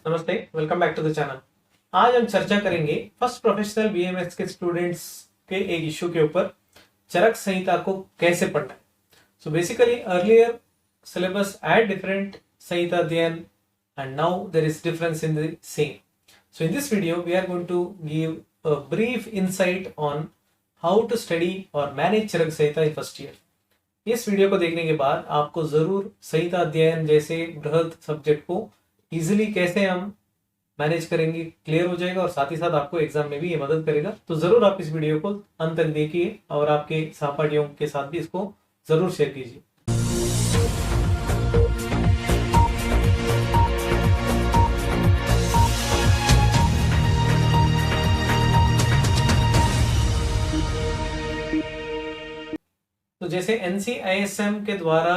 नमस्ते, welcome back to the channel. आज हम चर्चा करेंगे फर्स्ट प्रोफेशनल बीएमएस के स्टूडेंट्स के एक इश्यू के ऊपर, चरक संहिता को कैसे पढ़ना है। So basically earlier syllabus had different संहिता अध्ययन and now there is difference in the same. So in this video we are going to give a brief insight on how to study or manage Charak Samhita in first year. इस वीडियो को देखने के बाद आपको जरूर संहिता अध्ययन जैसे बृहद सब्जेक्ट को इजीली कैसे हम मैनेज करेंगे क्लियर हो जाएगा और साथ ही साथ आपको एग्जाम में भी ये मदद करेगा। तो जरूर आप इस वीडियो को अंत तक देखिए और आपके सहपाठियों के साथ भी इसको जरूर शेयर कीजिए। तो जैसे NCISM के द्वारा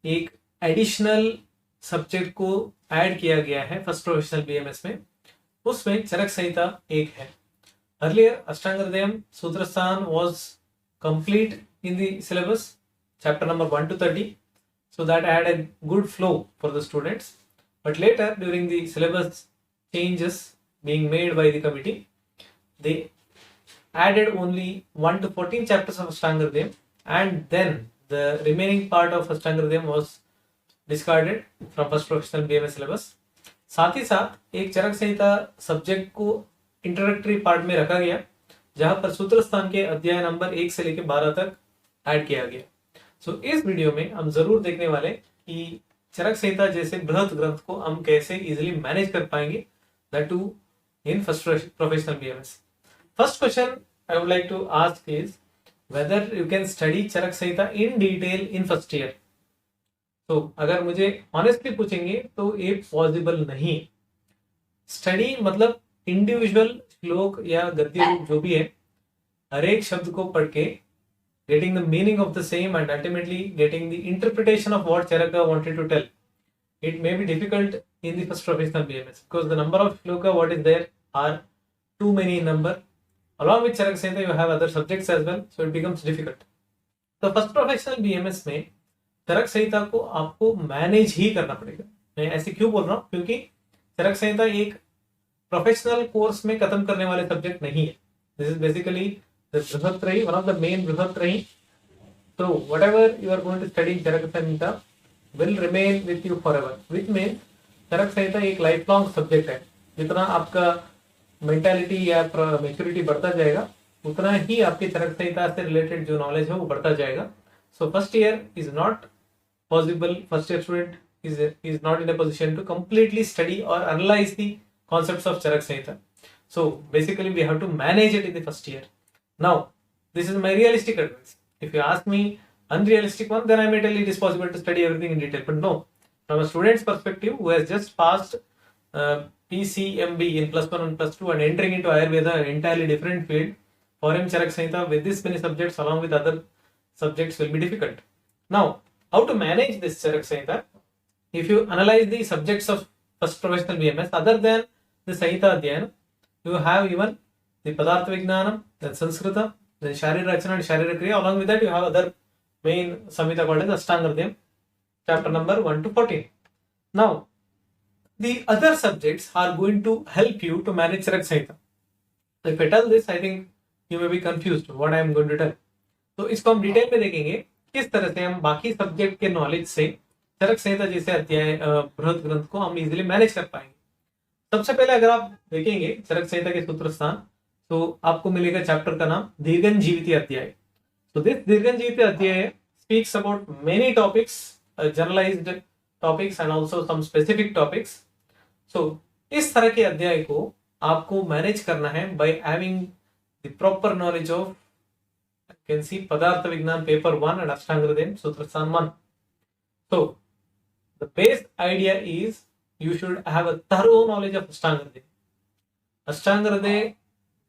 एक एडिशनल सब्जेक्ट को ऐड किया गया है फर्स्ट प्रोफेशनल बीएमएस में, उसमें चरक संहिता एक है। Earlier Ashtanga Hridayam Sutrasthana was complete in the syllabus chapter number 1 to 30, so that had a good flow for the students. But later during the syllabus changes being made by the committee, they added only 1 to 14 chapters of Ashtanga Hridayam, and then the remaining part of Ashtanga Hridayam was discarded from first professional BMS syllabus. साथ ही साथ एक चरक संहिता subject को introductory part में रखा गया, जहां पर सूत्र स्थान के अध्याय नंबर 1 से लेकर 12 तक ऐड किया गया। सो इस वीडियो में हम जरूर देखने वाले कि चरक संहिता जैसे बृहद ग्रंथ को हम कैसे इजिली मैनेज कर पाएंगे, that too in first professional BMS. First question I would like to ask is whether you can study Charak Samhita in detail in first year. तो अगर मुझे ऑनेस्टली पूछेंगे तो ये पॉसिबल नहीं। स्टडी मतलब इंडिविजुअल श्लोक या गद्य रूप जो भी है, हर एक शब्द को पढ़ के getting the meaning of the same and ultimately getting the interpretation of what Charaka wanted to tell, it may be difficult in the first professional BMS because the number of shloka what is there are too many in number. along with Charak Samhita you have other subjects as well, so it becomes difficult. तो first professional BMS में चरक संहिता को आपको manage ही करना पड़ेगा। मैं ऐसे क्यों बोल रहा हूँ, क्योंकि चरक संहिता एक प्रोफेशनल कोर्स में खत्म करने वाले सब्जेक्ट नहीं है। This is basically the Brihattrayi, one of the main Brihattrayi. तो whatever you are going to study Charak Samhita will remain with you forever, which mean Charaka Samhita एक लाइफ लॉन्ग सब्जेक्ट है। जितना आपका मेंटालिटी या मैच्योरिटी बढ़ता जाएगा, उतना ही आपके चरक संहिता से रिलेटेड जो नॉलेज है वो बढ़ता जाएगा। So first year is not possible. First year student is not in a position to completely study or analyze the concepts of Charak Samhita. So basically we have to manage it in the first year. Now this is my realistic advice. If you ask me unrealistic one, then I may tell you it is possible to study everything in detail. But no, from a student's perspective who has just passed PCMB in +1 and +2 and entering into Ayurveda, an entirely different field, for him Charak Samhita with this many subjects along with other subjects will be difficult. Now, how to manage this Charak Samhita? If you analyze the subjects of first professional BMS, other than the Samhita Adhyayana, you have even the Padartha Vijnanam, then Sanskrita, then Sharira Rachana and Sharira Kriya. Along with that, you have other main Samhita called as Ashtanga Hridayam, chapter number 1 to 14. Now, the other subjects are going to help you to manage Charak Samhita. So if I tell this, I think you may be confused what I am going to tell. तो इसको हम detail में देखेंगे किस तरह से हम बाकी सब्जेक्ट के नॉलेज से चरक संहिता जैसे अध्याय बृहद ग्रंथ को हम इजीली मैनेज कर पाएंगे। सबसे पहले अगर आप देखेंगे चरक संहिता के सूत्र स्थान, तो आपको मिलेगा चैप्टर का नाम दीर्घंजीविती अध्याय। तो दिस दीर्घंजीविती अध्याय speaks about many topics, generalized topics and also some specific topics. So इस तरह के अध्याय को आपको मैनेज करना है by having the proper knowledge of you can see Padartha Vignan paper 1 and Ashtanga Hridayam Sutrasthan 1. So the base idea is you should have a thorough knowledge of Ashtanga Hridayam. Ashtanga Hridayam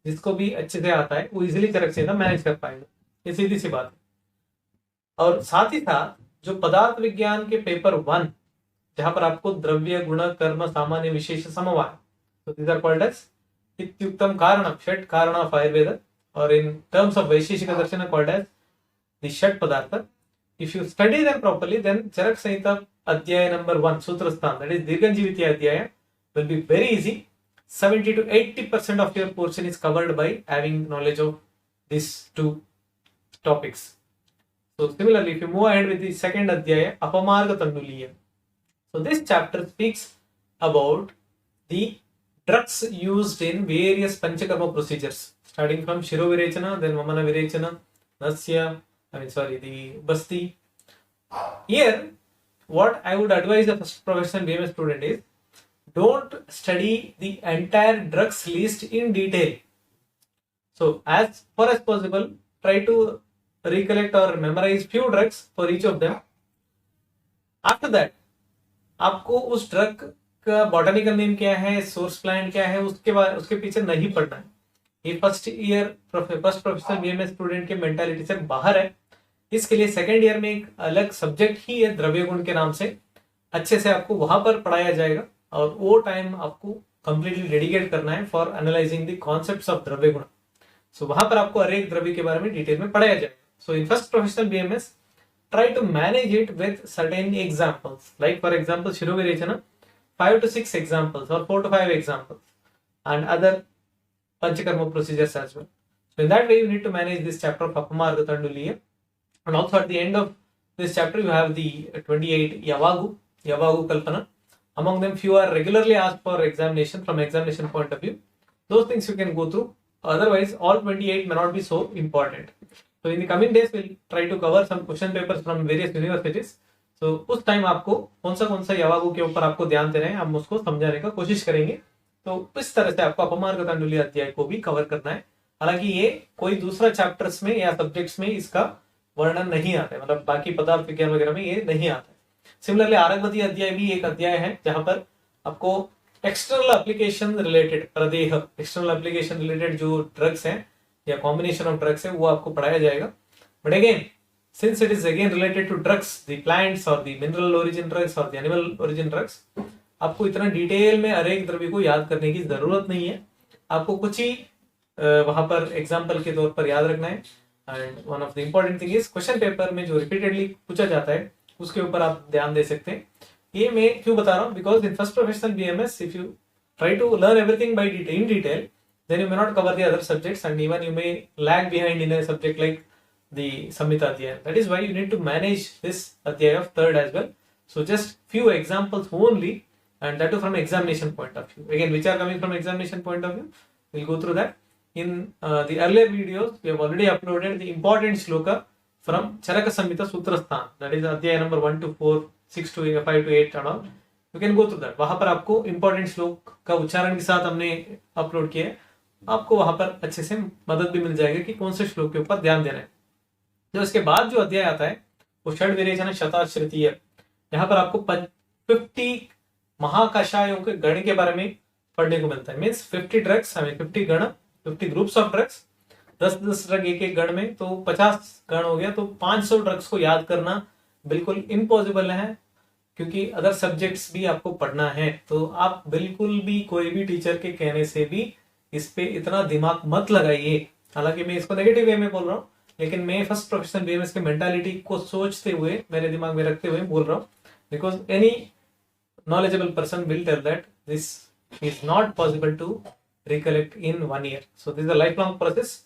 जिसको भी अच्छे से आता है वो easily चरक संहिता manage कर पाएगा, ये सीधी सी बात है। और साथ ही साथ जो पदार्थ विज्ञान के पेपर 1, जहां पर आपको द्रव्य गुण कर्म सामान्य विशेष समवाय, तो दीज आर कॉल्ड एज इत्युक्तम कारणम, षट कारण of Ayurveda, or in terms of Vaisheshika Darshana called as the Shat Padartha. If you study them properly, then Charak Samhita Adhyaya number 1, Sutrasthan, that is Dirghanjiviti Adhyaya, will be very easy. 70 to 80% of your portion is covered by having knowledge of these two topics. So similarly, if you move ahead with the second adhyaya, Apamarga Tanduliya. So this chapter speaks about the drugs used in various Panchakarma procedures, starting from Shiro Virechana, then Vamana Virechana, Nasya, the Basti. Here, what I would advise the first professional BMS student is, don't study the entire drugs list in detail. So as far as possible, try to recollect or memorize few drugs for each of them. After that, आपको उस drug का botanical name क्या है, source plant क्या है, उसके पीछे नहीं पढ़ना है. ये फर्स्ट प्रोफेशनल बीएमएस स्टूडेंट के मेंटालिटी से बाहर है. इसके लिए सेकेंड ईयर में एक अलग सब्जेक्ट ही है द्रव्य गुण के नाम से, अच्छे से आपको वहां पर पढ़ाया जाएगा और वो टाइम आपको कंप्लीटली डेडिकेट करना है for analysing the concepts of द्रव्य गुण. सो वहां पर आपको हर एक द्रव्य के बारे में डिटेल में पढ़ाया जाएगा. So in first professional BMS, try to manage it with certain examples. Like for example, Shiro Virechana, 5 to 6 examples or 4 to 5 examples, and other Panchakarma procedures as well. So in that way, you need to manage this chapter of Apamarga Tanduliya. And also at the end of this chapter, you have the 28 Yavagu Kalpana. Among them, few are regularly asked for examination from examination point of view. Those things you can go through. Otherwise, all 28 may not be so important. So in the coming days, we'll try to cover some question papers from various universities. So उस time आपको कौन सा यवागु के ऊपर आपको ध्यान दे रहे हैं, हम उसको समझाने का कोशिश करेंगे. तो इस तरह से आपको अपमार्ग तंडुली अध्याय को भी कवर करना है. हालांकि ये कोई दूसरा चैप्टर्स में या सब्जेक्ट्स में इसका वर्णन नहीं आता है, मतलब बाकी पदार्थ विज्ञान वगैरह में ये नहीं आता है. सिमिलरली आरगवती अध्याय भी एक अध्याय है जहां पर आपको एक्सटर्नल एप्लीकेशन रिलेटेड प्रदेह, एक्सटर्नल एप्लीकेशन रिलेटेड जो ड्रग्स हैं या कॉम्बिनेशन ऑफ ड्रग्स है वो आपको पढ़ाया जाएगा. But again, since it is again related to drugs, the plants और द मिनरल ओरिजिन ड्रग्स और द एनिमल ओरिजिन ड्रग्स, आपको इतना डिटेल में हर एक द्रव्य को याद करने की जरूरत नहीं है. आपको कुछ ही वहां पर एग्जाम्पल के तौर पर याद रखना है. And one of the important thing is question paper में जो रिपीटेडली पूछा जाता है उसके ऊपर आप ध्यान दे सकते हैं. ये मैं क्यों बता रहा हूँ, because in first professional BMS if you try to learn everything by in detail, then you may not cover the other subjects and even you may lag behind in a subject like the Samhita Adhyaya. That is why you need to manage this Adhyaya of third as well. So just few examples only, and that too from examination point of view. Again, which are coming from examination point of view, we'll go through that. In the earlier videos, we have already uploaded the important shloka from Charaka Samhita Sutrasthan. That is Adhyaya number 1 to 4, 6 to 8, 5 to 8 and all. You can go through that. वहां पर आपको important श्लोक का उच्चारण के साथ हमने upload किया है. आपको वहां पर अच्छे से मदद भी मिल जाएगी कि कौन से श्लोक के ऊपर ध्यान देना है. जो इसके बाद जो अध्याय आता है वो षड विरेचन शताश्रितीय. यहाँ पर आपको 50 महाकषायों के गण के बारे में पढ़ने को मिलता है. मीन्स 50 ड्रग्स, 50 गण, 50 ग्रुप्स ऑफ ड्रग्स, 10-10 ड्रग एक गण में, तो 50 गण हो गया. तो 500 ड्रग्स को याद करना बिल्कुल इम्पॉसिबल है, क्योंकि अदर सब्जेक्ट्स भी आपको पढ़ना है. तो आप बिल्कुल भी कोई भी टीचर के कहने से भी इस पे इतना दिमाग मत लगाइए. हालांकि मैं इसको नेगेटिव वे में बोल रहा हूँ, लेकिन मैं फर्स्ट प्रोफेशनल बीएमएस के मेंटालिटी को सोचते हुए, मेरे दिमाग में रखते हुए बोल रहा हूँ. Because any knowledgeable person will tell that this is not possible to recollect in 1 year. So this is a life long process.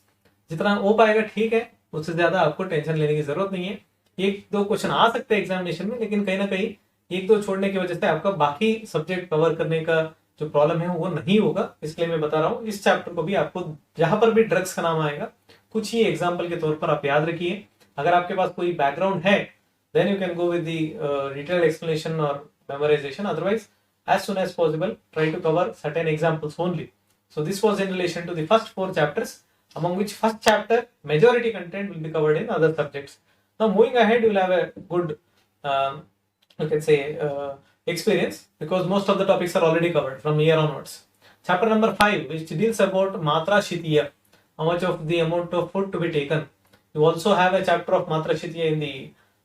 जितना हो पाएगा ठीक है, उससे ज्यादा आपको टेंशन लेने की जरूरत नहीं है. 1-2 क्वेश्चन आ सकते हैं एग्जामिनेशन में, लेकिन कहीं ना कहीं 1-2 छोड़ने की वजह से आपका बाकी सब्जेक्ट कवर करने का जो प्रॉब्लम है वो नहीं होगा. इसलिए मैं बता रहा हूँ, इस चैप्टर को भी आपको जहां पर भी ड्रग्स का नाम आएगा कुछ ही एग्जाम्पल के तौर पर आप याद रखिए. अगर आपके पास कोई बैकग्राउंड है, then you can go with the detailed explanation और memorisation. Otherwise, as soon as possible try to cover certain examples only. So this was in relation to the first 4 chapters, among which first chapter majority content will be covered in other subjects. Now moving ahead, you will have a good you can say experience, because most of the topics are already covered from here onwards. Chapter number 5, which deals about Matra Shitiya, how much of the amount of food to be taken. You also have a chapter of Matra Shitiya in the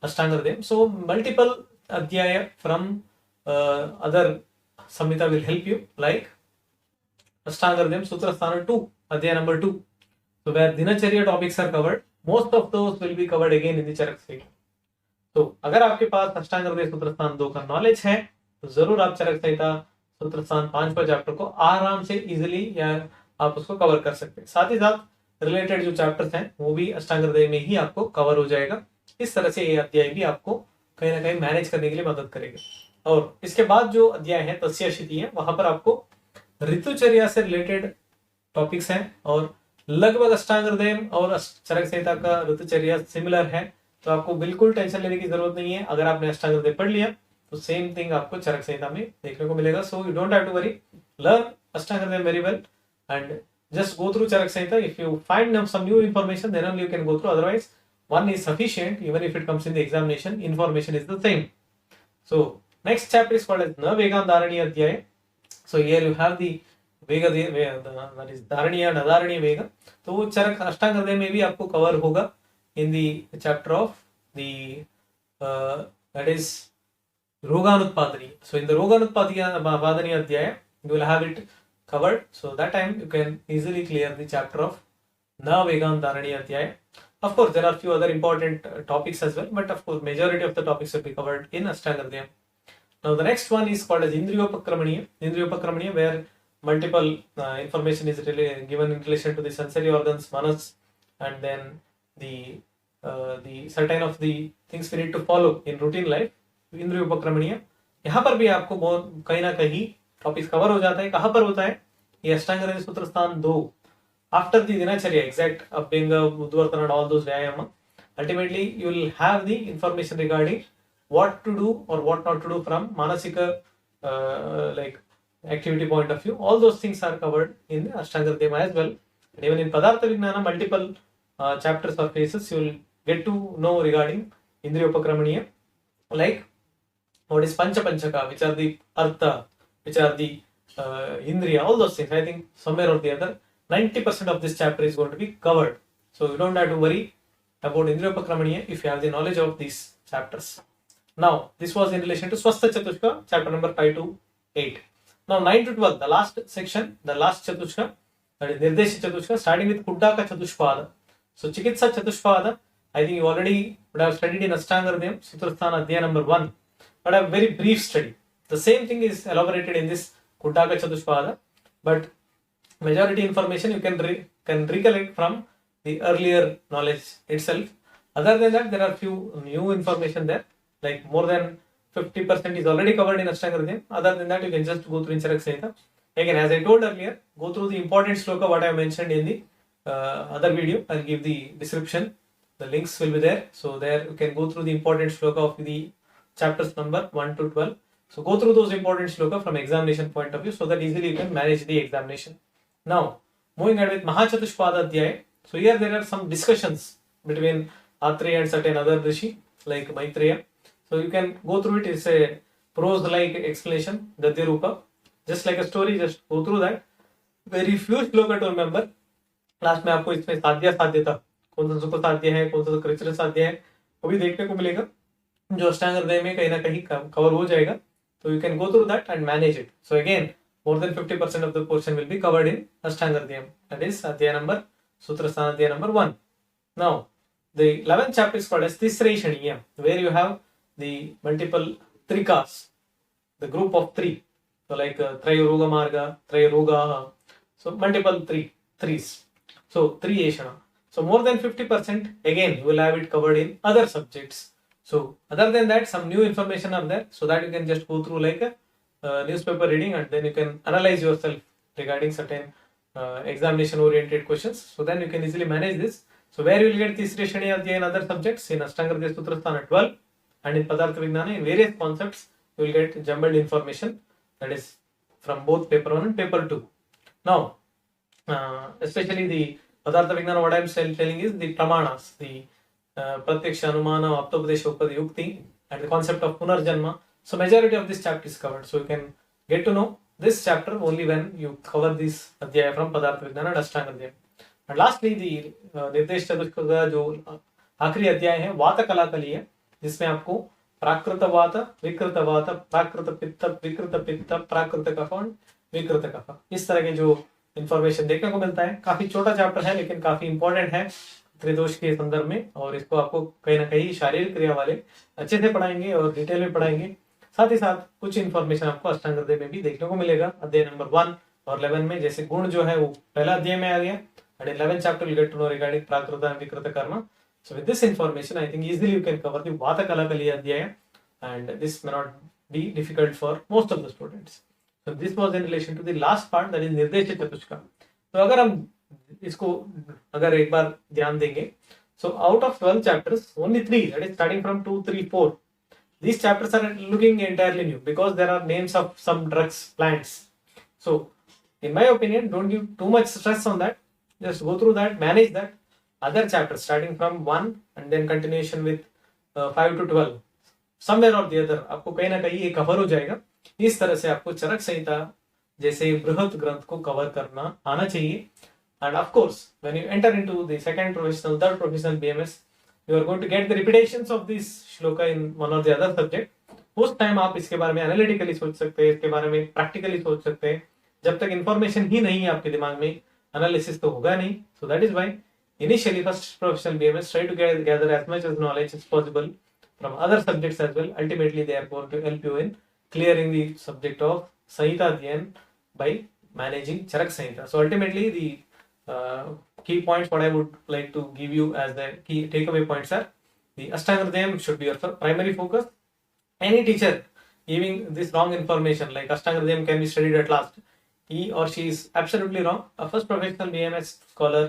Ashtanga Hridayam. So multiple adhyaya from other Samhita will help you, like Ashtanga Hridayam Sutrasthana 2, adhyaya number 2. So where Dinacharya topics are covered, most of those will be covered again in the Charak Samhita. तो अगर आपके पास अष्टांग हृदय सूत्रस्थान 2 का knowledge है तो जरूर आप चरक संहिता सूत्र स्थान 5 चैप्टर को आराम से इजिली या आप उसको कवर कर सकते हैं। साथ ही साथ रिलेटेड जो चैप्टर्स हैं वो भी अष्टांग हृदय में ही आपको कवर हो जाएगा। इस तरह से ये अध्याय भी आपको कहीं ना कहीं मैनेज करने के लिए मदद करेगा। और इसके बाद जो अध्याय है तस्याशिति है, वहां पर आपको ऋतुचर्या से रिलेटेड टॉपिक्स हैं और लगभग अष्टांग हृदय और चरक संहिता का ऋतुचर्या सिमिलर है, तो आपको बिल्कुल टेंशन लेने की जरूरत नहीं है। अगर आपने अष्टांग हृदय पढ़ लिया तो सेम थिंग आपको चरक संहिता में देखने को मिलेगा। So you don't have to worry, learn Ashtanga Hridaya very well and just go through Charak Samhita. If you find some new information, then only you can go through. Otherwise, one is sufficient. Even if it comes in the examination, information is the same. So next chapter is called as Na Vegandaraniya Adhyaya. So here you have the Vega, that is Dharaniya, Nadaraniya Vega. तो वो चरक अष्टांग हृदय में भी आपको cover होगा in the chapter of the that is Roganutpadani. So in the Roganutpadani Adhyaya, you will have it covered, so that time you can easily clear the chapter of Na Vegandaraniya Adhyaya. Of course, there are few other important topics as well, but of course, majority of the topics will be covered in Ashtanga Hridayam. Now, the next one is called as Indriyopakramaniya. Indriyopakramaniya, where multiple information is really given in relation to the sensory organs, manas, and then the certain of the things we need to follow in routine life. Indriyopakramaniya. यहाँ पर भी आपको बहुत कहीं ना कहीं topic cover हो जाता है। कहां पर होता है ये? अष्टांग हृदय Sutra Sthana 2 after the Dinacharya, exact Abhyanga Udvartana and all those vyayama. Ultimately you will have the information regarding what to do और what not to do from mansik like activity point of view. All those things are covered in Ashtanga Hridayam as well. And even in Padartha Vijnana, multiple chapters or phases you will get to know regarding Indriyopakramaniya, like what is Pancha Panchaka, which are the Artha, which are the Indriya, all those things. I think somewhere or the other 90% of this chapter is going to be covered. So you don't have to worry about Indriyopakramaniya if you have the knowledge of these chapters. Now this was in relation to Swastha Chatushka, chapter number 5 to 8. Now 9 to 12, the last section, the last Chatushka, that is Nirdesha Chatushka, starting with Kuddaka Chatushpada. So Chikitsa Chatushpada, I think you already would have studied in Ashtanga Hridayam, Sutrasthana Adhyaya number 1, but a very brief study. The same thing is elaborated in this Kuddaka Chatushpada, but majority information you can recollect from the earlier knowledge itself. Other than that, there are few new information there, like more than 50% is already covered in Ashtanga Hridayam. Other than that, you can just go through in Charak Samhita. Again, as I told earlier, go through the important shloka what I mentioned in the other video. I'll give the description. The links will be there. So there you can go through the important shloka of the chapters number 1 to 12. So go through those important shloka from examination point of view, so that easily you can manage the examination. Now, moving ahead with Mahachatushpada Adhyaya. So here there are some discussions between Atreya and certain other rishi like Maitreya. So you can go through it. It's a prose-like explanation, Gadya Rupa, just like a story. Just go through that. Very few shloka to remember. Last में आपको इसमें साध्यता कौन सा super साध्य है, कौन सा कृच्छ्र साध्य है, वो भी देखने को मिलेगा, जो अष्टांग हृदय में कहीं ना कहीं कवर हो जाएगा. So you can go through that and manage it. So again, more than 50% of the portion will be covered in Ashtanga Hridayam. That is Adhyaya number, Sutrasthana Adhyaya number 1. Now, the 11th chapter is called as Tisraishaniya, where you have the multiple trikas, the group of 3. So like Trayaroga Marga, Trayaroga, so multiple threes. So 3 Eshana. So more than 50%, again, you will have it covered in other subjects. So other than that, some new information are there, so that you can just go through like a newspaper reading, and then you can analyze yourself regarding certain examination oriented questions. So then you can easily manage this. So where you will get this Tisreshani Adhyaya in other subjects, in Ashtanga Hridaya Sutrasthana 12, and in Padartha Vijnana in various concepts you will get jumbled information, that is from both paper 1 and paper 2. Now especially the Padartha Vijnana, what I am telling is the pramanas, the Pratyaksha, Anumana, Aptopadesha, Upada, Yukti, and the concept of Punarjanma. So majority of this chapter is covered. So you can get to know this chapter only when you cover this Adhyaya from Padartha Vijnana and Ashtanga Hridayam. And lastly, the Nirdesha Chatushka का जो आखिरी अध्याय है वात कलाकली है, जिसमें आपको प्राकृत वात, विकृत वात, प्राकृत पित्त, विकृत पित्त, प्राकृत कफ और विकृत कफ, इस तरह के जो इंफॉर्मेशन देखने को मिलता है. काफी छोटा चैप्टर है लेकिन काफी इंपॉर्टेंट है त्रिदोष के संदर्भ में, और इसको आपको कहीं ना कहीं शारीरिक क्रिया वाले अच्छे से पढ़ाएंगे और डिटेल में पढ़ाएंगे. साथ ही साथ कुछ इन्फॉर्मेशन आपको अष्टांग हृदय में भी देखने को मिलेगा अध्याय नंबर 1 और 11 में। जैसे गुण जो है वो पहला अध्याय में आ गया, and in 11th chapter you'll get to know regarding prakrita and vikrita karma. So with this information I think easily you can cover the vata kala kali adhyaya, and this may not be difficult for most of the students. So this was in relation to the last part, that is निर्देश चतुष्का. तो अगर हम इसको अगर एक बार ध्यान देंगे, so out of 12 chapters only 3, that is starting from 2, 3, 4, these chapters are looking entirely new because there are names of some drugs, plants. So in my opinion, don't give too much stress on that. Just go through that, manage that. Other chapters starting from 1 and then continuation with 5 to 12, somewhere or the other आपको कहीं ना कहीं ये cover हो जाएगा. इस तरह से आपको चरक संहिता जैसे बृहत ग्रंथ को कवर करना आना चाहिए. And of course, when you enter into the second professional, third professional BMS, you are going to get the repetitions of this shloka in one or the other subject. उस टाइम आप इसके बारे में analytically सोच सकते हैं, इसके बारे में प्रैक्टिकली सोच सकते हैं. जब तक इंफॉर्मेशन ही नहीं है आपके दिमाग में, एनालिसिस तो होगा नहीं. So that is why initially first professional BMS try to gather as much as knowledge as possible from other subjects as well. Ultimately they are going to help you in clearing the subject of Samhita Adhyayan by managing Charak Samhita. So ultimately the key points what I would like to give you as the key takeaway points are: the Ashtanga Hridayam should be your primary focus. Any teacher giving this wrong information like Ashtanga Hridayam can be studied at last, he or she is absolutely wrong. A first professional BMS scholar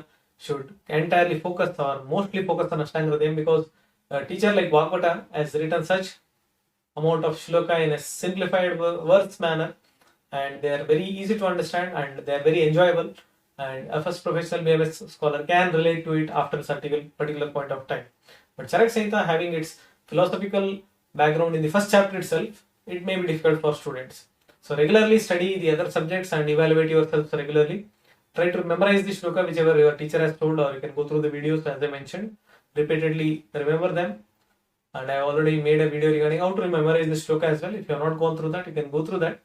should entirely focus or mostly focus on Ashtanga Hridayam, because a teacher like Bhagavata has written such amount of shloka in a simplified words manner, and they are very easy to understand and they are very enjoyable, and a first professional BMS scholar can relate to it after a particular point of time. But Charak Samhita, having its philosophical background in the first chapter itself, it may be difficult for students. So regularly study the other subjects and evaluate yourselves regularly. Try to memorize the shloka whichever your teacher has told, or you can go through the videos as I mentioned. Repeatedly remember them. And I already made a video regarding how to memorize the shloka as well. If you have not gone through that, you can go through that.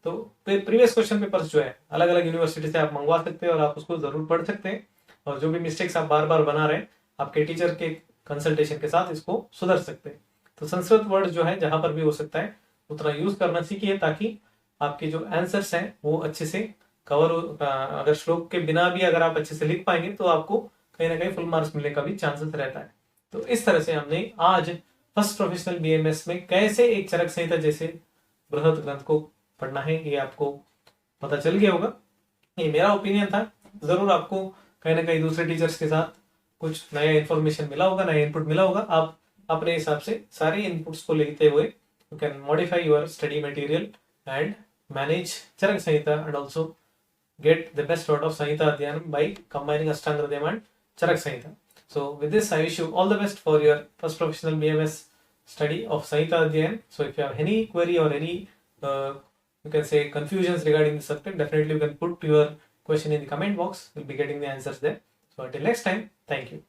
तो previous question papers जो है अलग अलग university से आप मंगवा सकते हैं और आप उसको जरूर पढ़ सकते हैं. और जो भी मिस्टेक्स आप बार बार बना रहे हैं, आपके टीचर के कंसल्टेशन के साथ इसको सुधर सकते हैं. तो संस्कृत वर्ड जो है जहां पर भी हो सकता है उतना यूज करना सीखिए, ताकि आपके जो आंसर्स हैं वो अच्छे से कवर हो. अगर श्लोक के बिना भी अगर आप अच्छे से लिख पाएंगे तो आपको कहीं ना कहीं फुल मार्क्स मिलने का भी चांसेस रहता है. तो इस तरह से हमने आज फर्स्ट प्रोफेशनल BMS में कैसे एक चरक संहिता जैसे बृहत ग्रंथ को पढ़ना है ये आपको पता चल गया होगा. ये मेरा ओपिनियन था. जरूर आपको कहीं ना कहीं दूसरे टीचर्स के साथ कुछ नया इन्फॉर्मेशन मिला होगा, नया इनपुट मिला होगा. आप अपने हिसाब से सारे इनपुट्स को लेते हुए you can modify your study material and manage Charak Samhita and also get the best out of Samhita Adhyayanam by combining Ashtanga Hridayam and Charak Samhita. So with this I wish you all the best for your first professional BMS study of Samhita Adhyayan. So if you have any query or any you can say confusions regarding the subject, definitely you can put your question in the comment box. We'll be getting the answers there. So until next time, thank you.